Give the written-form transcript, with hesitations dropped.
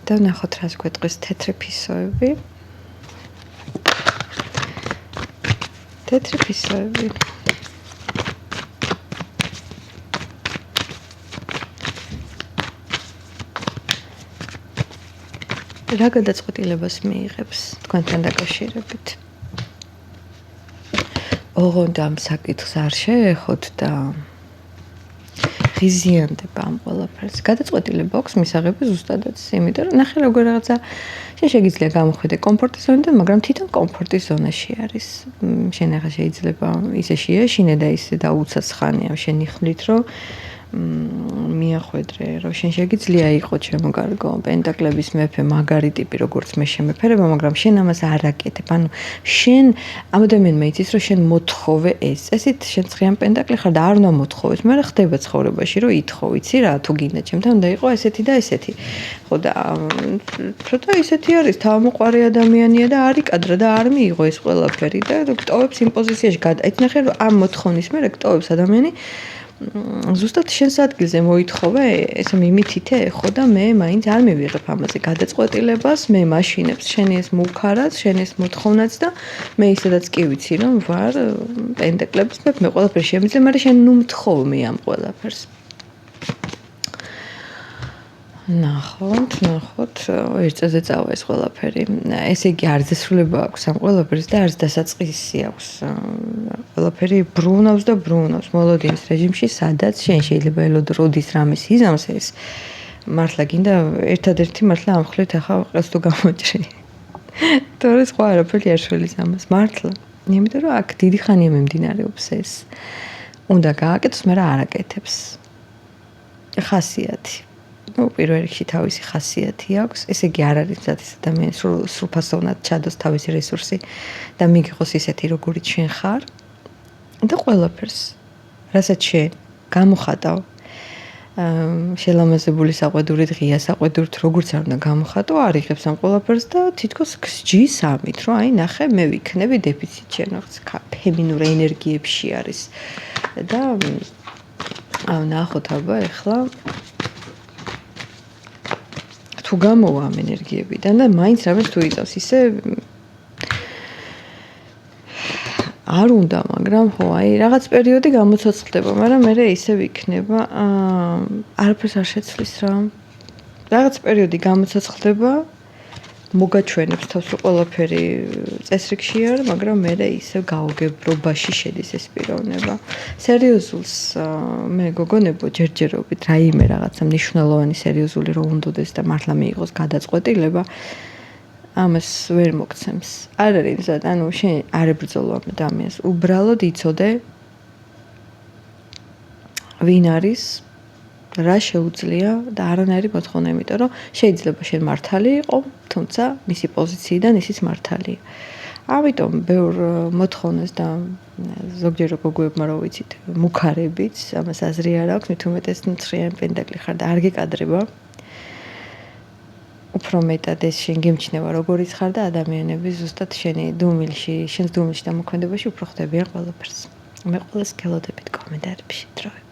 და ნახოთ რას გვეტყვის თეთრი ფისოები. თეთრი ფისოები. რა გადაწყვეტილებას მიიღებს თქვენთან დაკავშირებით? ოღონდ ამ საკითხს არ შეეხოთ და ღიზიანდება ამ ყველაფერს. გადაწყვეტილება აქვს მისაღები ზუსტადაც, იმიტომ რომ ნახე როგორ რაღაცა შენ შეგიძლია გამოხვიდე კომფორტის ზონიდან, მაგრამ თვითონ კომფორტის ზონაში არის. შენ ახლა შეიძლება ისე შეეშინე და ისე დაუცაცხანია შენი ხმლით, რომ მიახვედრე, რომ შენ შეგიძლია იყო ჩემო კარგო, პენტაკლების მეფე, მაგარი ტიპი, როგორც მე შემეფერება, მაგრამ შენ ამას არ აკეთებ. ანუ შენ ამ ადამიანმა იცის, რომ შენ მოთხოვე ეს. ესეთ შენ ცხიან პენტაკლი ხარ და არ უნდა მოთხოვეს, მაგრამ ხდება ცხოვრებაში, რომ ითხოვ, იცი რა, თუ გინდა ჩემთან უნდა იყო ესეთი და ესეთი. ხო და ცოტა ისეთი არის, თავმოყარი ადამიანია და არ იკადრა და არ მიიღო ეს ყველაფერი და გტოვებს იმ პოზიციაში. აი ნახე რომ ამ მოთხოვნის მერე გტოვებს ადამიანი ზუსტად შენს ადგილზე მოითხოვე, ესე მიმითითე, ხო და მე მაინც არ მივიღებ ამაზე გადაწყვეტილებას, მე მაშინებს შენი ეს მუქარაც, შენი ეს მოთხოვნაც და მე ისედაც კი ვიცი, რომ ვარ პენტაკლების მეფე, მე ყველაფერი შემიძლია, მაგრამ შენ ნუ მთხოვ მე ამ ყველაფერს. ნახოთ, ერთ წელზე წავა ეს ყველაფერი. ესე იგი არ ზესრულება აქვს ამ ყველაფერს და არც დასაწყისი აქვს. ყველაფერი ბრუნავს და ბრუნავს მოლოდინის რეჟიმში, სადაც შენ შეიძლება ელოდ როდის რამის იზამს ეს. მართლა გინდა ერთადერთი მართლა ამხლით ახლა ყელს თუ გამოჭრი. თორე სხვა არაფერი არ შველის ამას, მართლა. იმიტომ რომ აქ დიდი ხანია მიმდინარეობს ეს. უნდა გააკეთოს, მაგრამ არ აკეთებს. ხასიათი. ну პირველ რიგში თავისი ხასიათი აქვს. ესე იგი არ არის მზად ეს ადამიანი სრულფასოვნად ჩადოს თავისი რესურსი და მიგიღოს ისეთი როგორიც შენ ხარ და ყველაფერს რასაც შენ გამოხატავ შელამაზებული საყვედურით, ღია საყვედურით, როგორც არ უნდა გამოხატო, არ იღებს ამ ყველაფერს და თითქოს გსჯის ამით, რომ აი ნახე, მე ვიქნები დეფიციტ შენახს, ფემინურ ენერგიებში არის. და ნახოთ აბა ეხლა თუ გამოვა ამ ენერგიებიდან და მაინც რამეს თუ იწავს, ისე არ უნდა, მაგრამ ხო, აი რაღაც პერიოდი გამოცოცხლდება, მაგრამ მე ისე ვიქნება, არაფერს არ შეცვლის რა. რაღაც პერიოდი გამოცოცხლდება, მოგაჩვენებს თავს რომ ყველაფერი წესრიგში არ, მაგრამ მე ისე გაუგებრობაში შედის ეს პიროვნება. სერიოზულს მე გოგონებო ჯერჯერობით რაიმე რაღაცა მნიშვნელოვანი სერიოზული რო უნდოდეს და მართლა მიიღოს გადაწყვეტილება, ამას ვერ მოგცემს. არ არის მზად, ანუ შენ არ ებრძოლო ამ ადამიანს. უბრალოდ იცოდე ვინ არის, რა შეუძლია და არანაირი მოთხოვნა, იმიტომ რომ შეიძლება შენ მართალი იყო, თუმცა მისი პოზიციიდან ისიც მართალია. ამიტომ ბევრ მოთხოვნას და ზოგჯერ გოგოებმა რო ვიცით, მუქარებიც, ამას აზრი არ აქვს, მით უმეტეს მცხრიანი პენტაკლი ხარ და არ გეკადრება. უფრო მეტად ეს შენ გემჩნევა როგორიც ხარ და ადამიანები ზუსტად შენს დუმილში დამოქმედებაში უფრო ხდებიან ყველაფერს. მე ყველას გელოდებით კომენტარებში დროებით.